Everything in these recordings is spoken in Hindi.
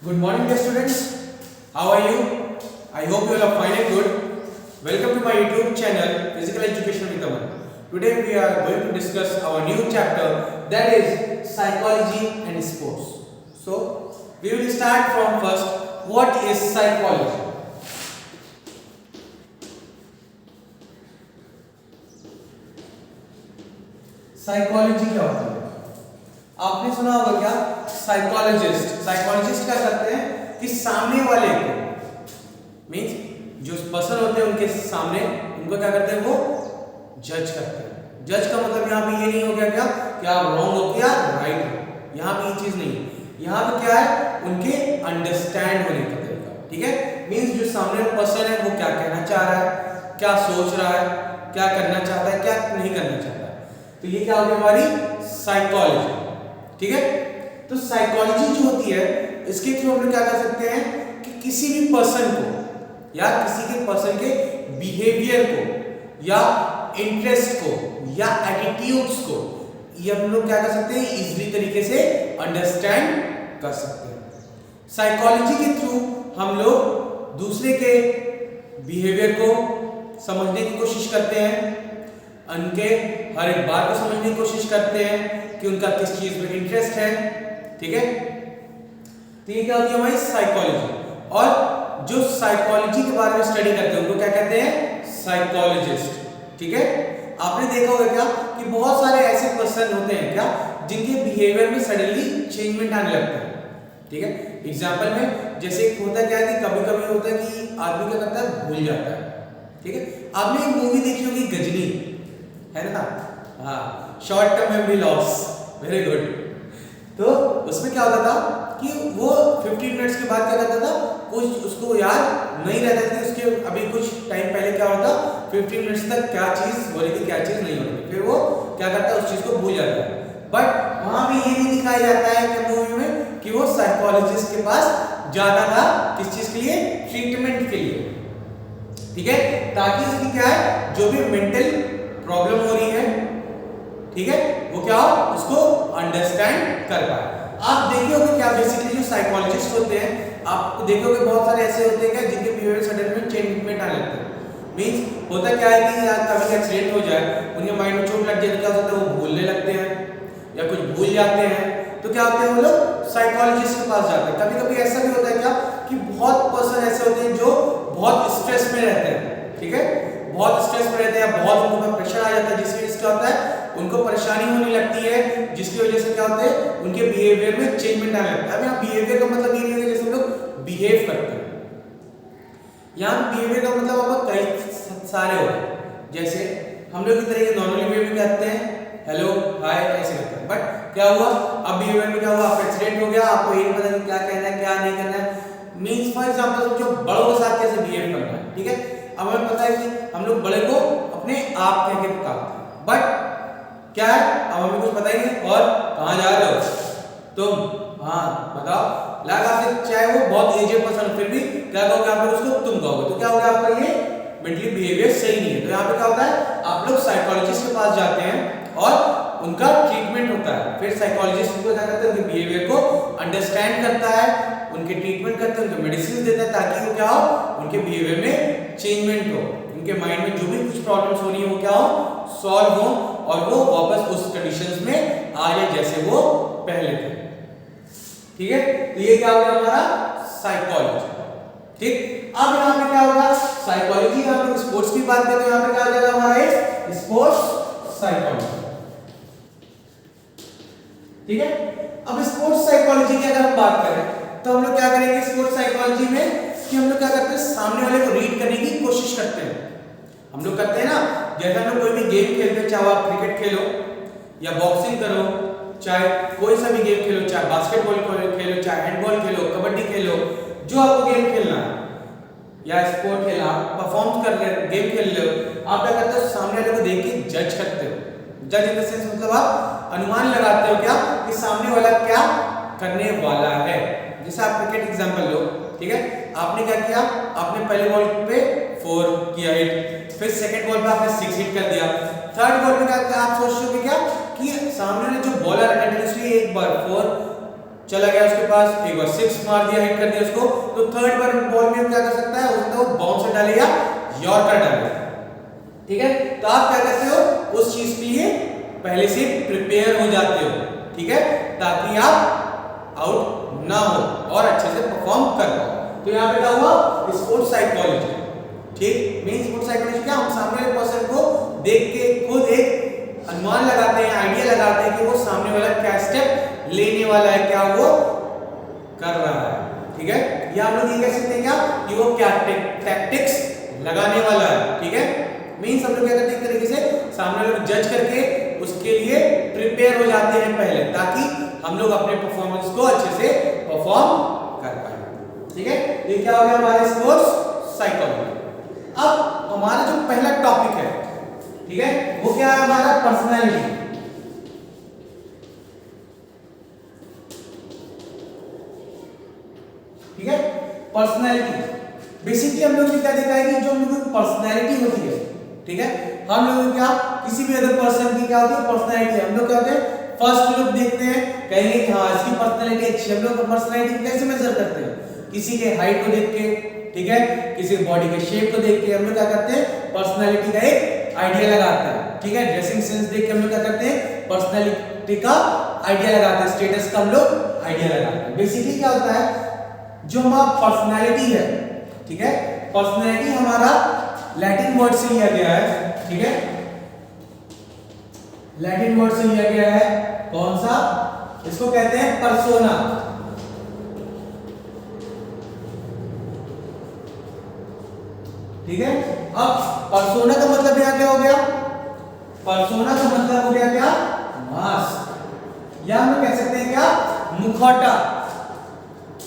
Good morning, dear students. How are you? I hope you all are fine and good. Welcome to my YouTube channel, Physical Education with Aman. Today we are going to discuss our new chapter, that is psychology and sports. So we will start from first. What is psychology? Psychology क्या होती है? आपने सुना होगा क्या? साइकोलॉजिस्ट क्या करते हैं कि सामने वाले को मीन्स जो पर्सन होते हैं उनके सामने उनको क्या करते हैं, वो जज करते हैं। जज का मतलब यहाँ पे ये नहीं हो गया क्या कि आप रॉन्ग हो या राइट हो, यहाँ पे ये चीज नहीं है। यहाँ पे क्या है, उनके अंडरस्टैंड होने का तरीका, ठीक है। मीन्स जो सामने पर्सन है वो क्या कहना चाह रहा है, क्या सोच रहा है, क्या करना चाहता है, क्या नहीं करना चाहता है। तो ये क्या होगी हमारी साइकोलॉजी, ठीक है। तो साइकोलॉजी जो होती है इसके थ्रू हम लोग क्या कर सकते हैं कि किसी भी पर्सन को या किसी के पर्सन के बिहेवियर को या इंटरेस्ट को या एटीट्यूड्स को ये हम लोग क्या कर सकते हैं, इजीली तरीके से अंडरस्टैंड कर सकते हैं। साइकोलॉजी के थ्रू हम लोग दूसरे के बिहेवियर को समझने की कोशिश करते हैं, उनके हर एक बात को समझने की कोशिश करते हैं कि उनका किस चीज में इंटरेस्ट है, ठीक है। तो ये क्या होती है हमारी साइकोलॉजी। और जो साइकोलॉजी के बारे में स्टडी करते हैं उनको क्या कहते हैं, साइकोलॉजिस्ट, ठीक है। आपने देखा होगा क्या कि बहुत सारे ऐसे पर्सन होते हैं क्या जिनके बिहेवियर में सडनली चेंजमेंट आने लगता है, ठीक है। एग्जाम्पल में जैसे होता क्या है कि कभी कभी होता है कि आदमी क्या करता है, भूल जाता है, ठीक है। आपने एक मूवी देखी होगी गजनी, है ना, हाँ, short term memory loss, very good. तो उसमें क्या होता था कि वो 15 मिनट्स के बाद क्या करता था, कुछ उसको याद नहीं रहता था, उसके अभी कुछ टाइम पहले क्या होता, 15 मिनट्स तक क्या चीज हो रही थी, क्या चीज नहीं हो रही थी, फिर वो क्या करता है, उस चीज को भूल जाता है। बट वहां भी ये नहीं दिखाया जाता है कि मूवी में कि वो साइकोलॉजिस्ट के पास जाता था, किस चीज के लिए, ट्रीटमेंट के लिए, ठीक है, ताकि उसकी क्या है, जो भी मेंटल प्रॉब्लम हो रही है, ठीक है, वो क्या हो, उसको अंडरस्टैंड कर पाए। आप देखे होंगे क्या बेसिकली जो साइकोलॉजिस्ट होते हैं, आप देखे होंगे बहुत सारे ऐसे होते हैं क्या जिनके बिहेवियर सडन में चेंजमेंट आने लगते हैं। मींस होता क्या है कि यार कभी एक्सीडेंट हो जाए, उनके माइंड में चोट लग जाए तो क्या होता है, वो भूलने लगते हैं या कुछ भूल जाते हैं। तो क्या होते हैं, वो लोग साइकोलॉजिस्ट के पास जाते हैं। कभी कभी ऐसा भी होता है क्या कि बहुत पर्सन ऐसे होते हैं जो बहुत स्ट्रेस में रहते हैं, ठीक है, बहुत स्ट्रेस में रहते हैं, बहुत उनको प्रेशर आ जाता है, जिसकी वजह से क्या होता है, उनको परेशानी होने लगती है, जिसकी वजह से क्या होता है, उनके बिहेवियर में चेंजमेंट आने लगता है। अब यहाँ बिहेवियर का मतलब ये नहीं है जैसे हम लोग बिहेव करते हैं, यहाँ बिहेवियर का मतलब आपको कई सारे होते हैं। जैसे हम लोग की तरह के नॉर्मली वे में कहते हैं हेलो हाय ऐसे करते हैं, बट क्या हुआ, अब बिहेवियर में क्या हुआ, आपका एक्सीडेंट हो गया, आपको ये नहीं पता कि क्या कहना है क्या नहीं करना है। मीन्स फॉर एग्जाम्पल जो बड़ों के साथ कैसे बिहेव करना है, ठीक है। अब हमें पता है कि हम लोग बड़े को अपने आप कह के पुकारते हैं, बट क्या है, अब हमें कुछ पता ही नहीं, और कहाँ जा रहे हो तुम, हाँ बताओ, लगा आपसे चाहे वो बहुत एजेड पर्सन फिर भी क्या कहोगे आप लोग उसको तुम कहोगे, तो क्या होगा आपका ये मेंटली बिहेवियर सही नहीं है। तो यहाँ पे क्या होता है, आप लोग साइकोलॉजिस्ट के पास जाते हैं और उनका ट्रीटमेंट होता है। फिर साइकोलॉजिस्ट उनको क्या करता है, उनके बिहेवियर को अंडरस्टैंड करता है, उनके ट्रीटमेंट करते हैं, उनको मेडिसिन देता है ताकि वो क्या हो, उनके बिहेवियर में चेंजमेंट हो, उनके माइंड में जो भी कुछ प्रॉब्लम्स हो रही है वो क्या हो, सॉल्व हो, और वो वापस उस कंडीशंस में आ जाए जैसे वो पहले थे, ठीक है। तो ये क्या होगा हमारा साइकोलॉजी, ठीक। अब यहाँ पे क्या होगा, साइकोलॉजी का हम लोग स्पोर्ट्स की बात करते हैं, यहाँ पे क्या आ जाएगा हमारा स्पोर्ट्स साइकोलॉजी, ठीक है। अब स्पोर्ट्स साइकोलॉजी की अगर हम बात करें तो हम लोग क्या करेंगे स्पोर्ट्स साइकोलॉजी में कि हम लोग क्या करते हैं, सामने वाले को रीड करने की कोशिश करते हैं। हम लोग करते हैं ना, जैसे हम लोग कोई भी गेम खेलते हैं, चाहे आप क्रिकेट खेलो या बॉक्सिंग करो, चाहे कोई सा भी गेम खेलो, चाहे बास्केटबॉल खेलो, चाहे हैंडबॉल खेलो, कबड्डी खेलो, जो आपको गेम खेलना है या स्पोर्ट खेलना, परफॉर्म कर रहे गेम खेल रहे हो, आप क्या करते हो, सामने वाले को देख के जज करते हो। जज इन द सेंस मतलब आप अनुमान लगाते हो क्या कि सामने वाला क्या करने वाला है। जैसे आप क्रिकेट एग्जांपल लो, ठीक है, आपने क्या किया, आपने पहले बॉल पे 4 किया हिट, फिर सेकंड बॉल पे आपने 6 हिट कर दिया, थर्ड बॉल पे क्या आप सोचोगे क्या कि सामने वाले जो बॉलर कंटिन्यूअसली एक बार 4 चला गया उसके पास, एक बार 6 मार दिया, हिट कर दिया उसको, तो थर्ड बार बॉल में क्या कर सकता है, उसको बाउंसर डाले या यॉर्कर डाले। ठीक है, तो आप क्या करते हो, उस चीज के लिए पहले से प्रिपेयर हो जाते हो। ठीक है, ताकि आप आउट ना हो और अच्छे से परफॉर्म कर पाओ। तो यहाँ पे क्या हुआ, स्पोर्ट्स साइकोलॉजी। ठीक, मीन स्पोर्ट्स साइकोलॉजी क्या, हम सामने वाले पर्सन को देख के खुद एक अनुमान लगाते हैं, आइडिया लगाते हैं कि वो सामने वाला क्या स्टेप लेने वाला है, क्या वो कर रहा है। ठीक है, या हम लोग ये कह सकते हैं क्या कि वो क्या टैक्टिक्स लगाने वाला है। ठीक है, मीन्स हम लोग क्या करते हैं, एक तरीके से सामने वाले को जज करके उसके लिए प्रिपेयर हो जाते हैं पहले, ताकि हम लोग अपने परफॉर्मेंस को अच्छे से परफॉर्म कर पाए। ठीक है, ये क्या हो गया हमारे स्पोर्ट्स साइकोलॉजी। अब हमारा जो पहला टॉपिक है, ठीक है, वो क्या है हमारा, पर्सनालिटी। ठीक है, पर्सनालिटी बेसिकली हम लोग ने क्या देखा है कि जो हम लोगों की पर्सनालिटी होती है, ठीक है, हम लोग क्या किसी भी अदर पर्सन की क्या होती है, पर्सनालिटी। हम लोग क्या होते हैं, फर्स्ट लुक देखते हैं, कहेंगे कि हाँ इसकी पर्सनालिटी अच्छी है। हम लोग पर्सनालिटी कैसे मेजर करते हैं, किसी के हाइट को देख के, ठीक है, किसी बॉडी के शेप को देख के हम लोग क्या करते हैं, पर्सनालिटी का एक आइडिया लगाते हैं। ठीक है, ड्रेसिंग सेंस देख के हम लोग क्या करते हैं, पर्सनालिटी का आइडिया लगाते हैं, स्टेटस का हम लोग आइडिया लगाते हैं। बेसिकली क्या होता है, जो हमारा पर्सनालिटी है, ठीक है, पर्सनालिटी हमारा लैटिन वर्ड से लिया गया है। ठीक है, लैटिन वर्ड से लिया गया है, कौन सा, इसको कहते हैं पर्सोना। ठीक है, अब पर्सोना का मतलब यहां क्या हो गया, पर्सोना का मतलब हो गया क्या, मास्क, या हम कह सकते हैं क्या, मुखौटा।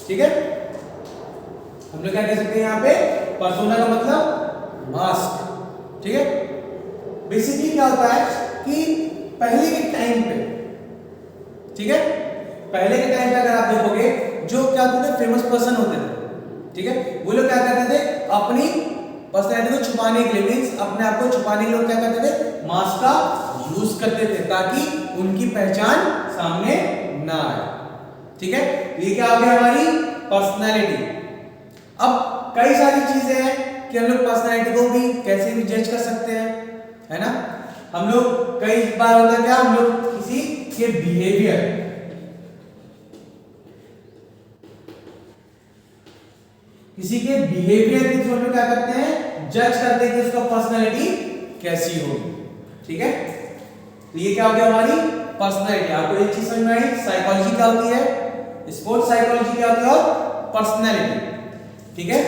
ठीक है, हम लोग क्या कह सकते हैं यहाँ पे, पर्सोना का मतलब मास्क। ठीक है, बेसिकली क्या होता है कि पहले के टाइम पे, ठीक है, पहले के टाइम पे अगर आप देखोगे, जो क्या होते थे, फेमस पर्सन होते थे, ठीक है, वो लोग क्या करते थे, अपनी पर्सनैलिटी को छुपाने के लिए, मींस अपने आप को छुपाने के लिए क्या करते थे, मास्क का यूज करते थे, ताकि उनकी पहचान सामने ना आए। ठीक है, ये क्या हो गया हमारी पर्सनैलिटी। अब कई सारी चीजें हैं कि हम लोग पर्सनैलिटी को भी कैसे भी जज कर सकते हैं, है ना। हम लोग कई बार होता है क्या, हम लोग किसी के बिहेवियर, किसी के बिहेवियर के थ्रू हम क्या करते हैं, जज करते हैं कि उसका पर्सनैलिटी कैसी होगी। ठीक है, तो ये क्या हो गया हमारी पर्सनैलिटी। आपको एक चीज समझ में आई, साइकोलॉजी क्या होती है, स्पोर्ट्स साइकोलॉजी क्या होती है, और पर्सनैलिटी। ठीक है,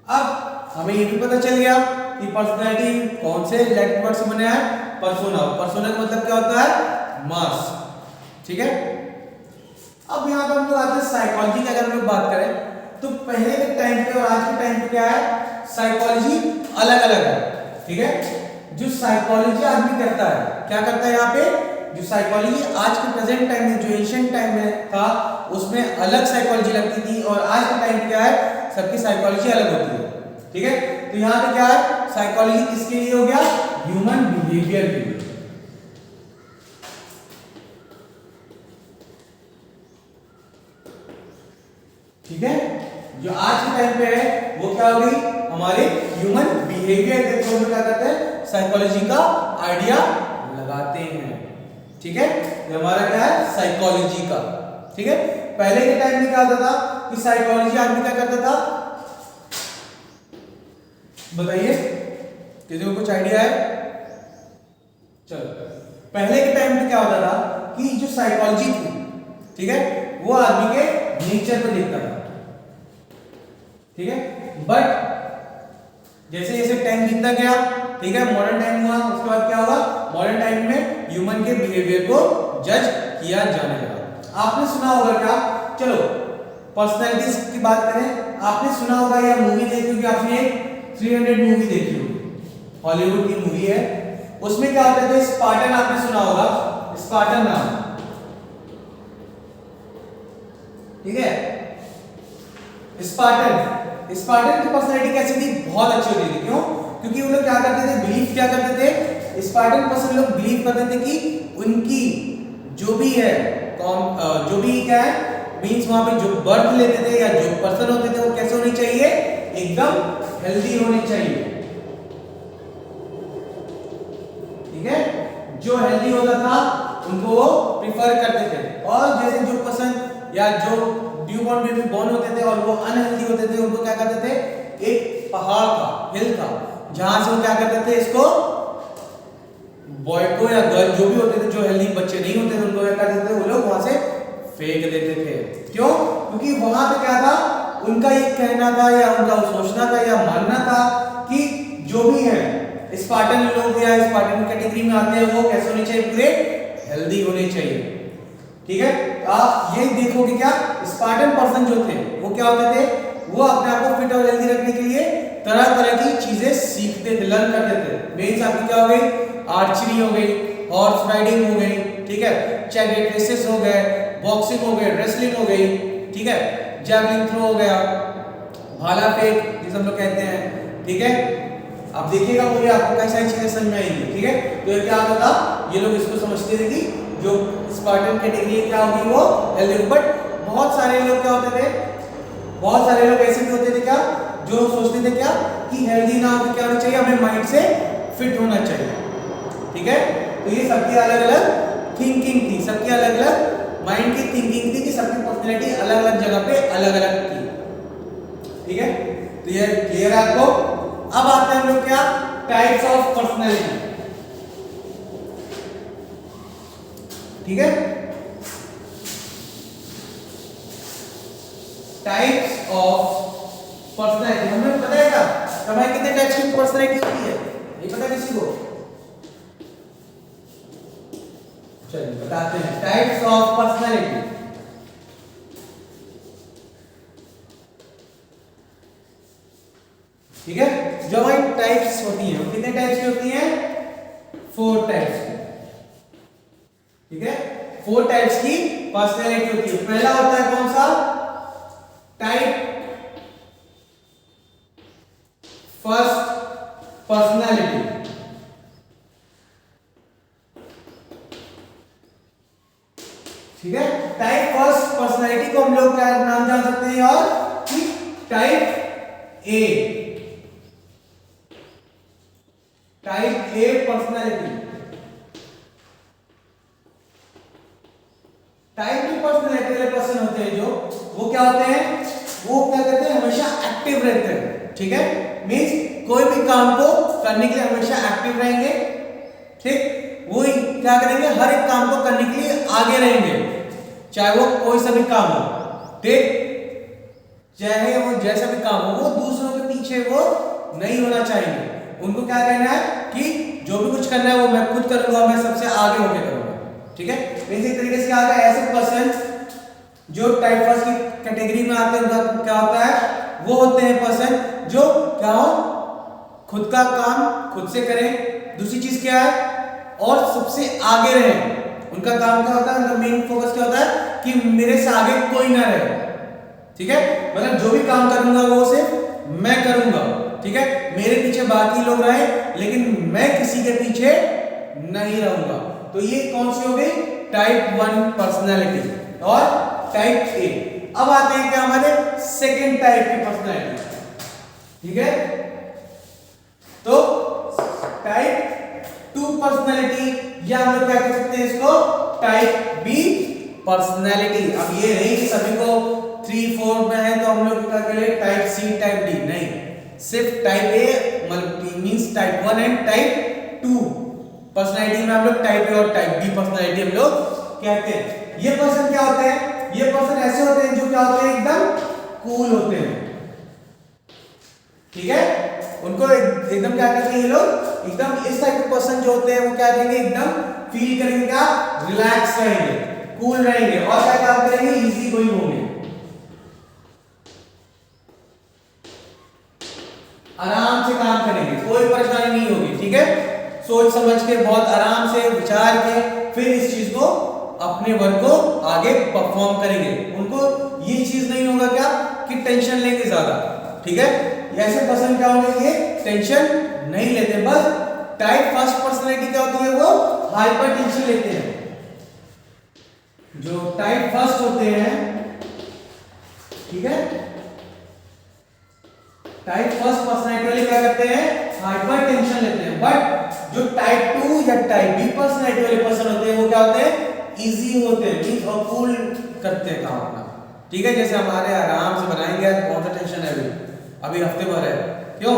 अब हमें ये भी पता चल गया कि पर्सनैलिटी कौन से लैटिन वर्ड से बना है, पर्सोना। पर्सोना का मतलब क्या होता है, मास्क। ठीक है, अब यहाँ पर हम लोग आते हैं साइकोलॉजी की। अगर हम लोग बात करें तो पहले के टाइम पे और आज के टाइम पे क्या है, साइकोलॉजी अलग अलग है। ठीक है, जो साइकोलॉजी आदमी करता है, क्या करता है यहाँ पे, जो साइकोलॉजी आज के प्रेजेंट टाइम में, जो एशियन टाइम में था, उसमें अलग साइकोलॉजी लगती थी, और आज के टाइम क्या है, सबकी साइकोलॉजी अलग होती है। ठीक है, तो यहाँ पे क्या है, साइकोलॉजी किसके लिए हो गया, ह्यूमन बिहेवियर के लिए। ठीक है, जो आज के टाइम पे है वो क्या हो गई, हमारे ह्यूमन बिहेवियर के थ्रू हम क्या करते हैं, साइकोलॉजी का आइडिया लगाते हैं। ठीक है, ये हमारा क्या है, साइकोलॉजी का। ठीक है, पहले के टाइम में क्या होता था कि साइकोलॉजी आदमी क्या करता था, बताइए, किसी को कुछ आइडिया है। चलो, पहले के टाइम में क्या होता था कि जो साइकोलॉजी थी, ठीक है, वो आदमी के नेचर को देखता था। ठीक है, बट जैसे जैसे टाइम बीतता गया, ठीक है, मॉडर्न टाइम हुआ, उसके बाद क्या होगा, मॉडर्न टाइम में ह्यूमन के बिहेवियर को जज किया जाने लगा। आपने सुना होगा क्या, चलो पर्सनैलिटीज की बात करें, आपने सुना होगा या मूवी देखी होगी, आपने 300 मूवी देखी होगी, हॉलीवुड की मूवी है, उसमें क्या होता है, स्पार्टन आपने सुना होगा, स्पार्टन नाम। ठीक है, स्पार्टन की पर्सनैलिटी कैसी थी, बहुत अच्छी होती थी। क्यों, क्योंकि वो लोग क्या करते थे, बिलीव क्या करते थे, स्पार्टन पर्सन लोग बिलीव करते थे कि उनकी जो भी है जो भी क्या है मींस वहां पे जो बर्थ लेते थे या जो पर्सन होते थे वो कैसे होने चाहिए, एकदम हेल्दी होने चाहिए। ठीक है, जो हेल्दी होता था उनको वो प्रिफर करते थे, और जैसे जो पर्सन या जो न्यूबॉर्न बेबी बॉर्न होते थे और वो अनहेल्दी होते थे उनको क्या करते थे, एक पहाड़ था, हिल था, जहां से वो क्या करते थे, इसको बॉय को या गर्ल जो भी होते थे, जो हेल्दी बच्चे नहीं होते थे उनको क्या करते थे, वो लोग वहां से फेंक देते थे। क्यों? क्योंकि वहां पे क्या था, उनका ये कहना था या उनका सोचना था या मानना था कि जो भी है स्पार्टन लोग या स्पार्टन कैटेगरी में आते हैं वो कैसे होने चाहिए, पूरे हेल्दी होने चाहिए। ठीक है, आप ये देखोगे क्या, स्पार्टन पर्सन जो थे वो क्या होते थे, वो अपने आप को फिट और हेल्दी रखने के लिए तरह तरह की चीजें सीखते थे, लर्न करते थे। मींस आपकी क्या हो गई, आर्चरी हो गई, हॉर्स राइडिंग हो गई, ठीक है, चैरियट रेसेस हो गए, बॉक्सिंग हो गई, रेसलिंग हो गई, ठीक है, जैवलिन थ्रो हो गया, भाला फेंक जिसे हम लोग कहते हैं। ठीक है, आप देखिएगा मुझे आपको कई सारी चीजें समझ में आएंगी। ठीक है, तो ये क्या होता था, ये लोग इसको समझते थे कि जो स्पार्टन कैटेगरी क्या होगी वो हेल्दी। बट बहुत सारे लोग क्या होते थे, बहुत सारे लोग ऐसे भी होते थे क्या, जो सोचते थे क्या कि हेल्दी ना हो क्या होना चाहिए, हमें माइंड से फिट होना चाहिए। ठीक है, तो ये सबकी अलग अलग थिंकिंग थी, सबकी अलग अलग माइंड की थिंकिंग थी कि सबकी पर्सनैलिटी अलग अलग जगह पे अलग अलग थी। ठीक है, तो ये क्लियर है आपको। अब आते हैं हम लोग क्या, टाइप्स ऑफ पर्सनैलिटी। ठीक है, टाइप्स ऑफ पर्सनैलिटी हमें पता है क्या, हमारे कितने टाइप्स की पर्सनैलिटी होती है, नहीं पता किसी को? चलिए बताते हैं, टाइप्स ऑफ पर्सनैलिटी। ठीक है, जो हमारी टाइप्स होती हैं, कितने टाइप्स की होती हैं, 4 टाइप्स की। ठीक है, 4 टाइप्स की पर्सनैलिटी होती है। पहला होता है कौन सा, टाइप फर्स्ट पर्सनैलिटी। ठीक है, टाइप फर्स्ट पर्सनैलिटी को हम लोग क्या नाम जान सकते हैं, और कि type A, type A personality. Type B personality वाले पर्सन होते हैं जो, वो क्या होते हैं, वो क्या करते हैं, हमेशा एक्टिव रहते हैं। ठीक है, मींस कोई भी काम को करने के लिए हमेशा एक्टिव रहेंगे। ठीक, वो क्या करेंगे, हर एक काम को करने के लिए आगे रहेंगे, चाहे वो कोई सा भी काम हो। ठीक, चाहे वो जैसा भी काम हो, वो दूसरों के पीछे वो नहीं होना चाहिए। उनको क्या कहना है कि जो भी कुछ करना है वो मैं खुद करूंगा, मैं सबसे आगे होकर करूंगा। ठीक है, इसी तरीके से क्या होता है, ऐसे पर्सन जो टाइप फर्स्ट की कैटेगरी में आते हैं उनका क्या होता है, वो होते हैं पर्सन जो क्या हो, खुद का काम खुद से करें, दूसरी चीज क्या है, और सबसे आगे रहें। उनका काम क्या होता है, उनका मेन फोकस क्या होता है कि मेरे से आगे कोई ना रहे। ठीक है, मतलब जो भी काम करूंगा वो सिर्फ मैं करूंगा। ठीक है, मेरे पीछे बाकी लोग रहे लेकिन मैं किसी के पीछे नहीं रहूंगा। तो ये कौन सी हो गई, टाइप 1 पर्सनैलिटी और टाइप ए। अब आते हैं क्या हमारे सेकेंड टाइप की पर्सनैलिटी। ठीक है, तो टाइप 2 पर्सनैलिटी या हम लोग क्या कह सकते हैं इसको, टाइप बी पर्सनैलिटी। अब ये नहीं कि सभी को 3 4 में है तो हम लोग क्या करें, टाइप सी टाइप डी, नहीं, सिर्फ type A means type 1 and type 2 personality में हम लोग टाइप ए और टाइप बी पर्सनैलिटी हम लोग कहते हैं। ये पर्सन क्या होते हैं, ये पर्सन ऐसे होते हैं जो क्या होते हैं, एकदम कूल होते हैं। ठीक है, उनको एकदम क्या कहते हैं, ये लोग एकदम इस टाइप के पर्सन जो होते हैं वो क्या करेंगे, एकदम फील करेंगे क्या, रिलैक्स रहेंगे, कूल रहेंगे और क्या काम करेंगे, इजी गोइंग होंगे, आराम से काम करेंगे, कोई परेशानी नहीं होगी। ठीक है, सोच समझ के बहुत आराम से विचार के फिर इस चीज को अपने वर्क को आगे परफॉर्म करेंगे। उनको ये चीज नहीं होगा क्या कि टेंशन लेंगे ज्यादा। ठीक है, ऐसे पर्सन क्या होंगे, ये टेंशन नहीं लेते। बस टाइप फर्स्ट पर्सनैलिटी क्या होती है, वो हाइपर टेंशन लेते हैं। जो टाइप फर्स्ट होते हैं, ठीक है, टाइप फर्स्ट पर्सनैलिटी वाले क्या करते हैं, हाइपर टेंशन लेते हैं। बट जो टाइप 2 या टाइप बी पर्सनैलिटी वाले पर्सन होते हैं वो क्या होते हैं, इजी होते हैं, मींस और कूल करते हैं काम अपना, ठीक है। जैसे हमारे आराम से बनाएंगे, कौन सा टेंशन है अभी हफ्ते भर है, क्यों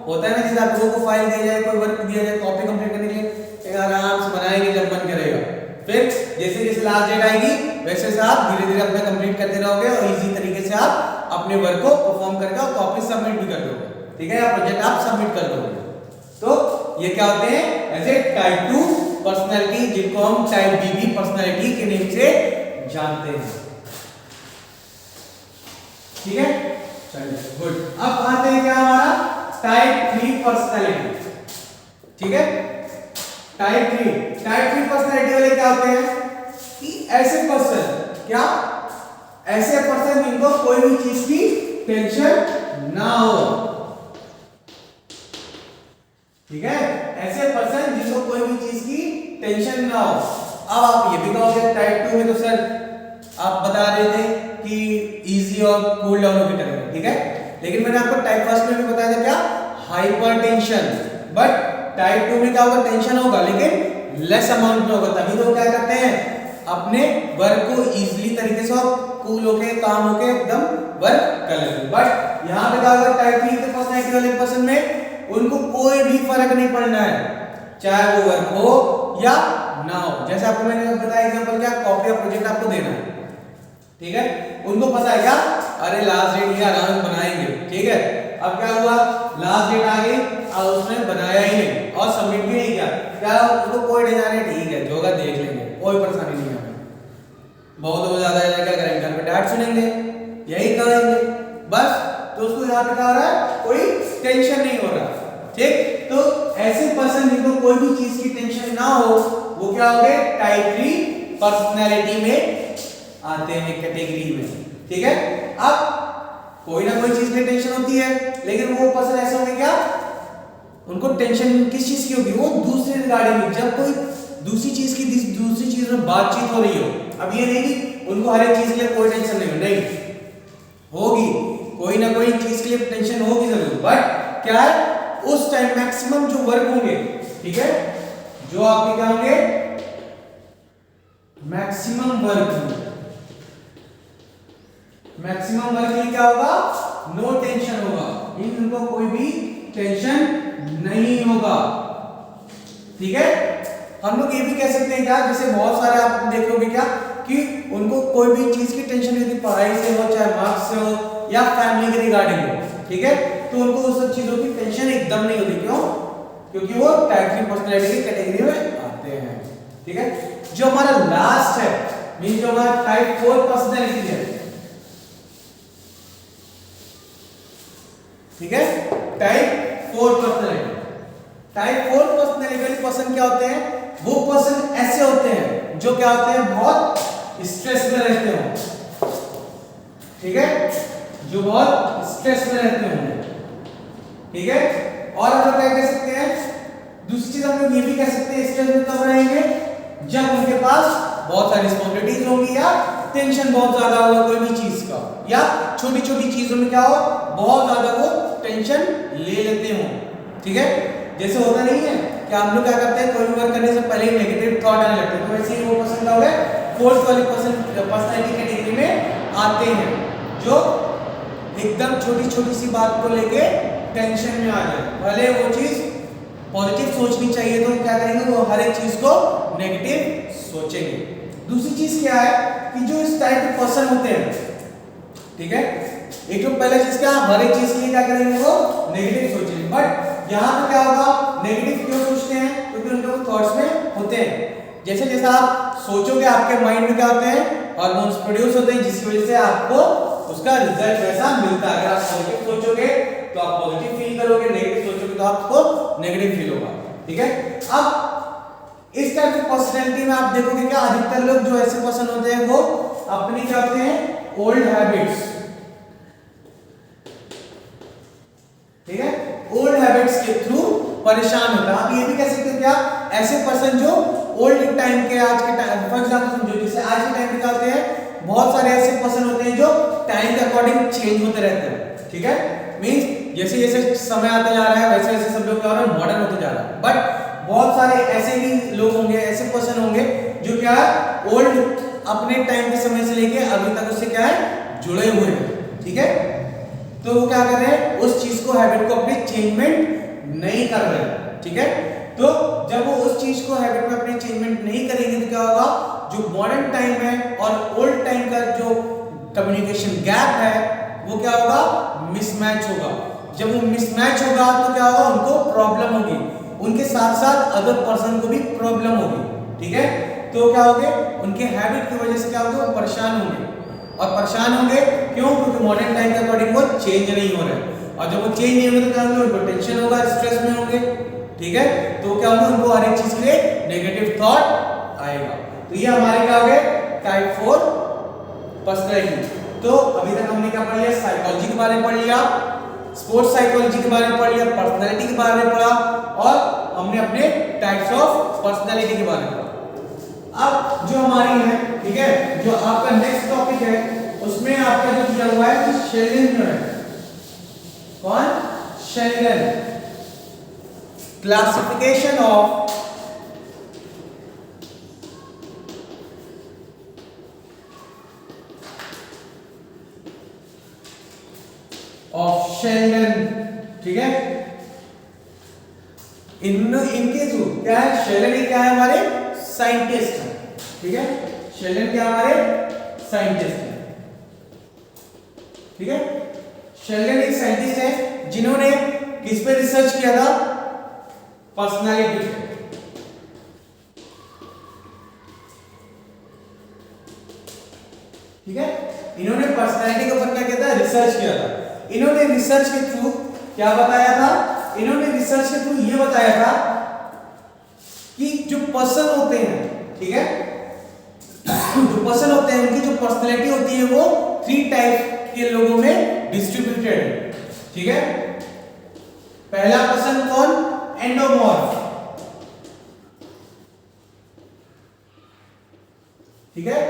होता है ना, जैसे आप लोगों को फाइल दिया जाए, कोई वर्क दिया जाए, कॉपी कंप्लीट करने के लिए, एक आराम से बनाएंगे जब मन करेगा, फिर जैसे जैसे लास्ट डेट आएगी वैसे वैसे आप धीरे धीरे अपना कंप्लीट करते रहोगे और इजी तरीके से आप अपने वर्क को परफॉर्म करके और कॉपी सबमिट भी कर दोगे, ठीक है, या प्रोजेक्ट आप सबमिट कर दोगे। तो ये क्या होते हैं, ऐसे टाइप 2 पर्सनैलिटी, जिनको हम टाइप बी पर्सनैलिटी के नेम से जानते हैं, ठीक है। चलिए गुड। अब आते हैं क्या हमारा टाइप 3 पर्सनैलिटी, ठीक है। टाइप 3 पर्सनैलिटी वाले क्या होते हैं कि ऐसे पर्सन, क्या ऐसे पर्सन जिनको कोई भी चीज की टेंशन ना हो, ठीक है, ऐसे पर्सन जिनको कोई भी चीज की टेंशन ना हो। अब आप ये भी कहोगे टाइप 2 में तो सर आप बता रहे थे कि इजी और कूल डाउन होकर करेंगे, ठीक है, लेकिन मैंने आपको टाइप फर्स्ट में भी बताया था क्या, हाइपरटेंशन। बट टाइप 2 में क्या होगा, टेंशन होगा लेकिन लेस अमाउंट में होगा, तभी तो क्या करते हैं, अपने वर्क को इजीली तरीके से और कूल होके काम होके एकदम वर्क कर लेते हैं। बट यहाँ पे क्या होगा, टाइप 3 के पर्सनैलिटी वाले पर्सन में उनको कोई भी फर्क नहीं पड़ना है, चाहे वो वर्क हो या ना हो। जैसे आपको मैंने बताया एग्जांपल, क्या कॉपी या प्रोजेक्ट आपको देना है, ठीक है, उनको पता है क्या, अरे लास्ट डेट ये आराम से बनाएंगे, ठीक है। अब क्या हुआ, लास्ट डेट आ गई और उसने बनाया ही नहीं और सबमिट भी नहीं किया, क्या उसको कोई डिजाइन है, ठीक है जो होगा देख लेंगे, कोई परेशानी नहीं है, बहुत ज्यादा है, क्या करेंगे, घर पे डांट सुनेंगे, यही करेंगे बस। तो उसको यहाँ पे क्या हो रहा है, कोई टेंशन नहीं हो रहा, ठीक। तो ऐसे पर्सन जिनको कोई भी चीज की टेंशन ना हो वो क्या हो गए, टाइप 3 पर्सनैलिटी में आते हैं, कैटेगरी में, ठीक है। अब कोई ना कोई चीज की टेंशन होती है, लेकिन वो पर्सन ऐसे होंगे क्या, उनको टेंशन किस चीज की होगी, वो दूसरे रिगार्डिंग, जब कोई दूसरी चीज में बातचीत हो रही हो। अब ये नहीं कि उनको हर एक चीज के लिए कोई टेंशन नहीं होगी, कोई ना कोई चीज के लिए टेंशन होगी जरूर, बट क्या है, उस टाइम मैक्सिमम जो वर्क होंगे, ठीक है, जो आपके क्या होंगे, मैक्सिमम वर्क में क्या होगा, नो टेंशन होगा, मींस उनको कोई भी टेंशन नहीं होगा, ठीक है। हम लोग ये भी कह सकते हैं क्या, जैसे बहुत सारे आप देखोगे क्या कि उनको कोई भी चीज की टेंशन नहीं होती, पढ़ाई से हो चाहे मार्क्स से हो या फैमिली के रिगार्डिंग हो, ठीक है, तो उनको उस सब चीजों की टेंशन एकदम नहीं होती, क्यों, क्योंकि वो टाइप 3 पर्सनैलिटी की कैटेगरी में आते हैं, ठीक है। जो हमारा लास्ट है, मीन जो हमारा टाइप 4 पर्सनैलिटी है, ठीक है, टाइप 4 पर्सनैलिटी। टाइप 4 पर्सनैलिटी वाले पर्सन क्या होते हैं, वो पर्सन ऐसे होते हैं जो क्या होते हैं, बहुत स्ट्रेस में रहते हो, ठीक है, जो बहुत स्ट्रेस में रहते होंगे, ठीक है। और हम लोग क्या कह सकते हैं, दूसरी चीज हम लोग ये भी कह सकते हैं, स्ट्रेस में कब रहेंगे, जब उनके पास बहुत सारी रिस्पांसिबिलिटीज होंगी या टेंशन बहुत ज्यादा होगा कोई भी चीज का, या छोटी छोटी चीजों में क्या हो, बहुत ज्यादा वो टेंशन ले लेते हो, ठीक है। जैसे होता नहीं है कि हम लोग क्या करते हैं, कोई भी वर्क करने से पहले ही नेगेटिव थॉट आने लगते हैं, तो वैसे ही वो पर्सन क्या हो गए, फोर्थ वाले पर्सनैलिटी कैटेगरी में आते हैं, जो एकदम छोटी छोटी सी बात को लेके टेंशन में आ जाए, भले वो चीज पॉजिटिव सोचनी चाहिए तो क्या करेंगे, वो हर एक चीज को नेगेटिव सोचेंगे। दूसरी चीज क्या है कि जो इस टाइप के पर्सन होते हैं, ठीक है, एक तो पहला चीज क्या, हर एक चीज के लिए क्या करेंगे, वो नेगेटिव सोचेंगे। बट यहाँ पे क्या होगा, नेगेटिव क्यों सोचते हैं, क्योंकि उनके थॉट्स में होते हैं, जैसे जैसा आप सोचोगे आपके माइंड में क्या होते हैं, हार्मोन्स प्रोड्यूस होते हैं, जिसकी वजह से आपको उसका रिजल्ट वैसा मिलता है। अगर आप पॉजिटिव सोचोगे तो आप पॉजिटिव फील करोगे, नेगेटिव सोचोगे तो आपको नेगेटिव फील होगा, ठीक है। अब इस टाइप की पर्सनैलिटी में आप देखोगे क्या, अधिकतर लोग जो ऐसे पर्सन होते हैं वो अपनी क्या होते हैं, ओल्ड हैबिट्स, ठीक है, ओल्ड हैबिट्स के थ्रू परेशान होता है। आप ये भी कह सकते हो क्या, ऐसे पर्सन जो ओल्ड टाइम के, आज के टाइम, फॉर एग्जांपल समझो, जैसे आज के टाइम पे क्या होते हैं, बहुत सारे ऐसे पर्सन होते हैं जो टाइम के अकॉर्डिंग चेंज होते रहते हैं, ठीक है। मींस जैसे जैसे समय आता जा रहा है वैसे वैसे सब लोग क्या हो रहा है, मॉडर्न होते जा रहा है। बट बहुत सारे ऐसे भी लोग होंगे, ऐसे पर्सन होंगे जो क्या है, ओल्ड अपने टाइम के समय से लेके अभी तक उससे क्या है, जुड़े हुए हैं, ठीक है। तो वो क्या कर रहे हैं, उस चीज को, हैबिट को अपने चेंजमेंट नहीं कर रहे हैं, ठीक है। तो जब वो उस चीज को, हैबिट में अपने चेंजमेंट नहीं करेंगे तो क्या होगा, जो मॉडर्न टाइम है और ओल्ड टाइम का जो कम्युनिकेशन गैप है वो क्या होगा, मिसमैच होगा। जब वो मिसमैच होगा तो क्या होगा, उनको प्रॉब्लम होगी, उनके साथ साथ अदर पर्सन को भी प्रॉब्लम होगी, ठीक है। तो क्या होंगे, उनके हैबिट की वजह से क्या होगा, वो परेशान होंगे। और परेशान होंगे क्यों, क्योंकि मॉडर्न टाइम के अकॉर्डिंग वो चेंज नहीं हो रहे। और जब वो चेंज नहीं होंगे तो क्या होंगे, उनको टेंशन होगा, स्ट्रेस में होंगे, ठीक है। तो क्या होगा, उनको हर एक चीज के लिए नेगेटिव थॉट आएगा। तो ये हमारे क्या हो गए, टाइप 4 पर्सनैलिटी। तो अभी तक हमने क्या पढ़ लिया, साइकोलॉजी के बारे में पढ़ लिया, स्पोर्ट्स साइकोलॉजी के बारे में पढ़ लिया, पर्सनैलिटी के बारे में पढ़ा, और हमने अपने टाइप्स ऑफ पर्सनैलिटी के बारे में पढ़ा। अब जो हमारी है, ठीक है, जो आपका नेक्स्ट टॉपिक है उसमें आपका जो दिया हुआ है कि शेल्डन जो है, कौन, शेल्डन, क्लासिफिकेशन ऑफ शेल्डन, ठीक है। इनके जो क्या है, शेल्डन क्या है, हमारे साइंटिस्ट है, ठीक है। शेल्डन क्या हमारे साइंटिस्ट है, ठीक है। शेल्डन एक साइंटिस्ट है जिन्होंने किस पे रिसर्च किया था, पर्सनालिटी पे, ठीक है। इन्होंने पर्सनालिटी के ऊपर क्या किया था, रिसर्च किया था। इन्होंने रिसर्च के थ्रू क्या बताया था, इन्होंने रिसर्च के थ्रू ये बताया था कि जो पर्सन होते हैं, ठीक है, जो पर्सन होते हैं उनकी जो पर्सनैलिटी होती है वो 3 टाइप के लोगों में डिस्ट्रीब्यूटेड है, ठीक है। पहला पर्सन कौन, एंडोमॉर्फ, ठीक है।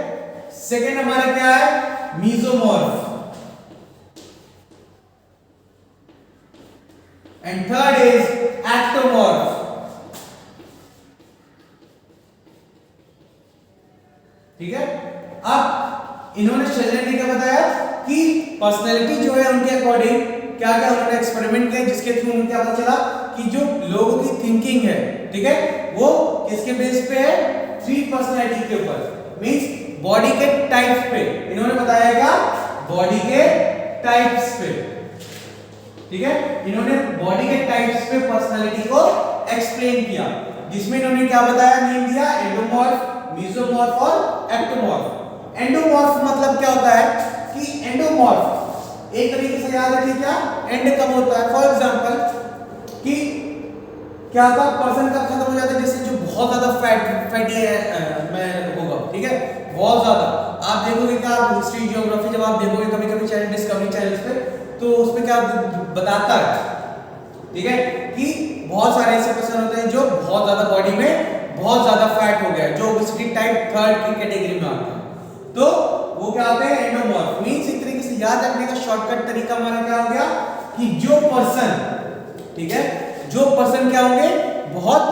सेकंड हमारा क्या है, mesomorph, and third is ectomorph, ठीक है। अब इन्होंने शेल्डन ने क्या बताया कि पर्सनैलिटी जो है उनके अकॉर्डिंग क्या क्या उन्होंने एक्सपेरिमेंट किया, जिसके थ्रू उनको क्या पता चला कि जो लोगों की थिंकिंग है, ठीक है, वो किसके बेस पे है, 3 पर्सनैलिटी के ऊपर, मींस बॉडी के टाइप्स पे। इन्होंने बताया क्या, बॉडी के टाइप्स पे, ठीक है। इन्होंने बॉडी के टाइप्स पे पर्सनैलिटी को एक्सप्लेन किया, जिसमें इन्होंने क्या बताया, नेम दिया, एंडोमॉर्फ, मीजोमॉर्फ और एक्टोमॉर्फ। एंडोमॉर्फ मतलब क्या होता है कि एंडोमॉर्फ एक तरीके से याद रखिए, क्या, एंड कब होता है। फॉर एग्जांपल कि क्या होता है, पर्सन का खत्म हो जाता है, जैसे जो बहुत ज्यादा फैटी में होगा, ठीक है, बहुत ज्यादा। आप देखोगे क्या, हिस्ट्री जियोग्राफी जब आप देखोगे कभी कभी चैनल, डिस्कवरी चैनल्स पे, तो उसमें क्या बताता है, ठीक है, कि बहुत सारे ऐसे पर्सन होते हैं जो बहुत ज्यादा बॉडी में बहुत ज्यादा फैट हो गया है, जो ओबेसिटी टाइप 3 की कैटेगरी में आता है, तो वो क्या होते हैं, एंडोमॉर्फ। मींस एक तरीके से याद रखने का शॉर्टकट तरीका हमारा क्या हो गया कि जो पर्सन, ठीक है, जो पर्सन क्या होंगे, बहुत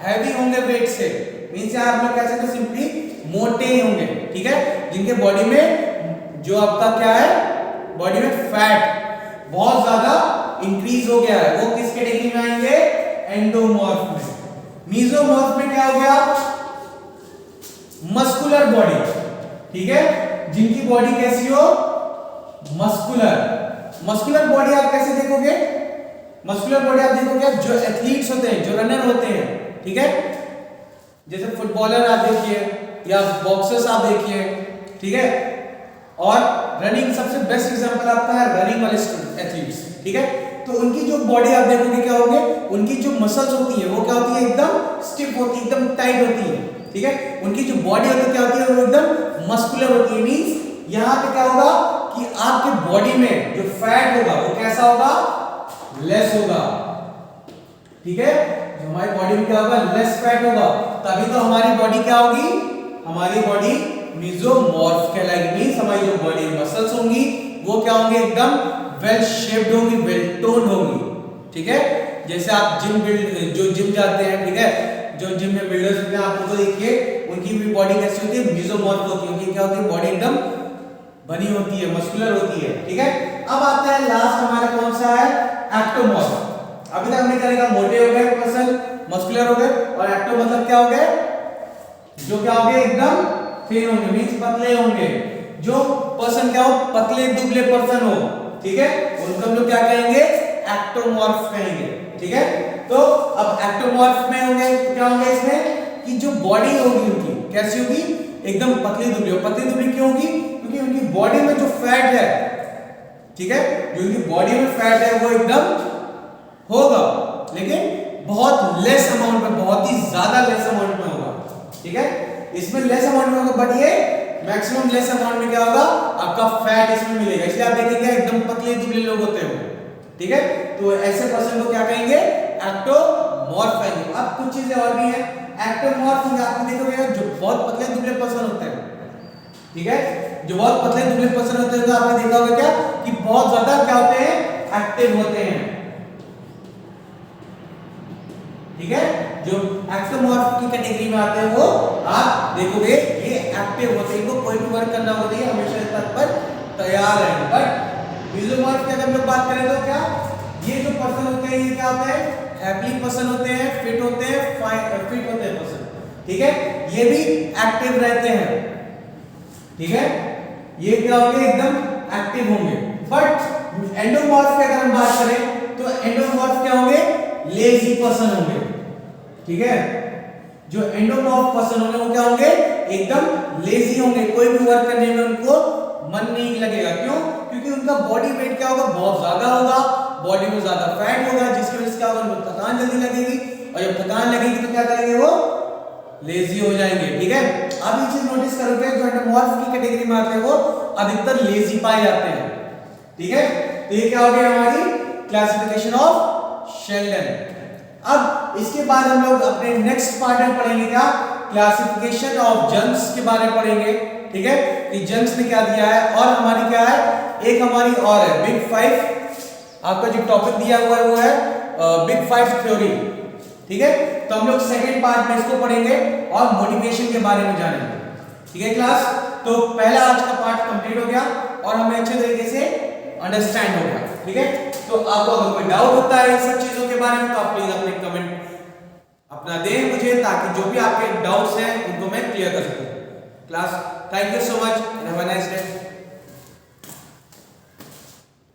हैवी होंगे वेट से, मींस आप लोग कह सकते हैं सिंपली मोटे होंगे, ठीक है, जिनके बॉडी में जो आपका क्या है, बॉडी में फैट बहुत ज्यादा इंक्रीज हो गया है, वो किस कैटेगरी में आएंगे, एंडोमॉर्फ में। मीजोमॉर्फ में क्या हो गया, मस्कुलर बॉडी, ठीक है, जिनकी बॉडी कैसी हो, मस्कुलर। मस्कुलर बॉडी आप कैसे देखोगे, मस्कुलर बॉडी आप देखोगे जो एथलीट्स होते हैं, जो रनर होते हैं, ठीक है, जैसे फुटबॉलर आप देखिए या बॉक्सर्स आप देखिए, ठीक है। और रनिंग सबसे बेस्ट एग्जांपल आपका है रनिंग वाले एथलीट्स, ठीक है। तो उनकी जो बॉडी आप देखोगे क्या होंगे, उनकी जो मसल्स होती है वो क्या होती है, एकदम स्टिफ होती है, एकदम टाइट होती है, ठीक है। उनकी जो बॉडी होती है क्या होती है, वो एकदम मस्कुलर होती है। मींस यहां पे क्या होगा कि आपके बॉडी में जो फैट होगा वो कैसा होगा, लेस होगा, ठीक है। जो हमारी बॉडी में क्या होगा, लेस फैट होगा, तभी तो हमारी बॉडी क्या होगी, हमारी बॉडी मेसोमॉर्फ कहलाएगी। मींस हमारी जो बॉडी मसल्स होंगी वो क्या होंगे, एकदम वेल शेप्ड होंगी, वेल टोन्ड होंगी। ठीक है, जैसे आप जो जिम जाते हैं, ठीक है, जो जिम में बिल्डर्स होते हैं, आप उनको देखिए, उनकी भी बॉडी कैसी होती है, मेसोमॉर्फ होती है। उनकी क्या होती है, बॉडी एकदम बनी होती है, मस्कुलर होती है। ठीक है, अब आता है लास्ट हमारा कौन सा है, एक्टोमॉर्फ। अभी तक हमने क्या देखा, मोटे हो गए पर्सन, मस्कुलर हो गए, और एक्टो मतलब क्या हो गए, जो क्या हो गए, एकदम थिन होंगे, मींस पतले होंगे। जो पर्सन क्या हो, पतले दुबले पर्सन हो, ठीक है, उनको हम लोग क्या कहेंगे, एक्टोमॉर्फ कहेंगे। ठीक है, तो अब एक्टोमॉर्फ में होंगे तो क्या होंगे इसमें, कि जो बॉडी होगी उनकी कैसी होगी, एकदम पतली दुबली। और पतली दुबली क्यों होगी, क्योंकि उनकी बॉडी में जो फैट है, ठीक है, जो उनकी बॉडी में फैट है वो एकदम होगा, लेकिन बहुत लेस अमाउंट में, बहुत ही ज्यादा लेस अमाउंट में होगा। ठीक है, इसमें लेस अमाउंट में होगा, बट ये मैक्सिमम लेस अमाउंट में क्या होगा, आपका फैट इसमें मिलेगा। इसलिए आप देखेंगे एकदम पतले दुबले लोग होते हैं। ठीक है, तो ऐसे पर्सन को क्या कहेंगे, एक्टोमॉर्फ कहेंगे। अब कुछ चीजें और भी हैं, एक्टोमॉर्फ में आपने देखोगे जो बहुत पतले दुबले पर्सन होते हैं, ठीक है, जो बहुत पतले दुबले पर्सन होते हैं, तो आपने देखा होगा क्या, कि बहुत ज्यादा क्या होते हैं, एक्टिव होते हैं। ठीक है, जो एक्टोमॉर्फ की कैटेगरी में आते हैं वो आप देखोगे ये एक्टिव होते हैं, इनको कोई भी वर्क करना होता है हमेशा तत्पर तैयार रहेंगे। बट मेसोमॉर्फ की अगर हम लोग बात करें तो क्या, ये जो पर्सन होते हैं ये क्या होते हैं, हैप्पी पर्सन होते हैं, फिट होते हैं, फिट होते हैं पर्सन। ठीक है, ये भी एक्टिव रहते हैं। ठीक है, ये क्या होंगे, एकदम एक्टिव होंगे। बट एंडोमॉर्फ की अगर हम बात करें तो एंडोमॉर्फ क्या होंगे, लेजी पर्सन होंगे। ठीक है, जो एंडोमॉर्फ पर्सन होंगे वो क्या होंगे, एकदम लेजी होंगे, कोई भी वर्क करने में उनको मन नहीं लगेगा। क्यों, क्योंकि उनका बॉडी वेट क्या होगा, बहुत ज्यादा होगा, बॉडी में ज्यादा फैट होगा, जिसकी वजह से क्या होगा, उनको थकान जल्दी लगेगी, और जब थकान लगेगी तो क्या करेंगे, वो लेजी हो जाएंगे। ठीक है, अब ये चीज नोटिस करोगे, जो एंडोमॉर्फ की कैटेगरी में आते हैं वो अधिकतर लेजी पाए जाते हैं। ठीक है, तो ये क्या हो गया हमारी क्लासिफिकेशन ऑफ शेल्डन। अब इसके बाद हम लोग अपने नेक्स्ट पार्ट में पढ़ेंगे क्या, क्लासिफिकेशन ऑफ जंक्स के बारे में पढ़ेंगे। ठीक है, कि जंक्स ने क्या दिया है, और हमारी क्या है, एक हमारी और है बिग 5। आपका जो टॉपिक दिया हुआ है वो है बिग 5 थ्योरी। ठीक है, तो हम लोग सेकंड पार्ट में इसको पढ़ेंगे और मोटिवेशन के बारे में जानेंगे। ठीक है क्लास, तो पहला आज का पार्ट कंप्लीट हो गया और हमें अच्छे तरीके से अंडरस्टैंड हो गया। ठीक है, तो आपको अगर कोई डाउट होता है इन सब चीजों के बारे में तो आप प्लीज अपने कमेंट अपना दें मुझे, ताकि जो भी आपके डाउट्स हैं उनको मैं क्लियर कर सकूं। Class, thank you so much, have a nice day.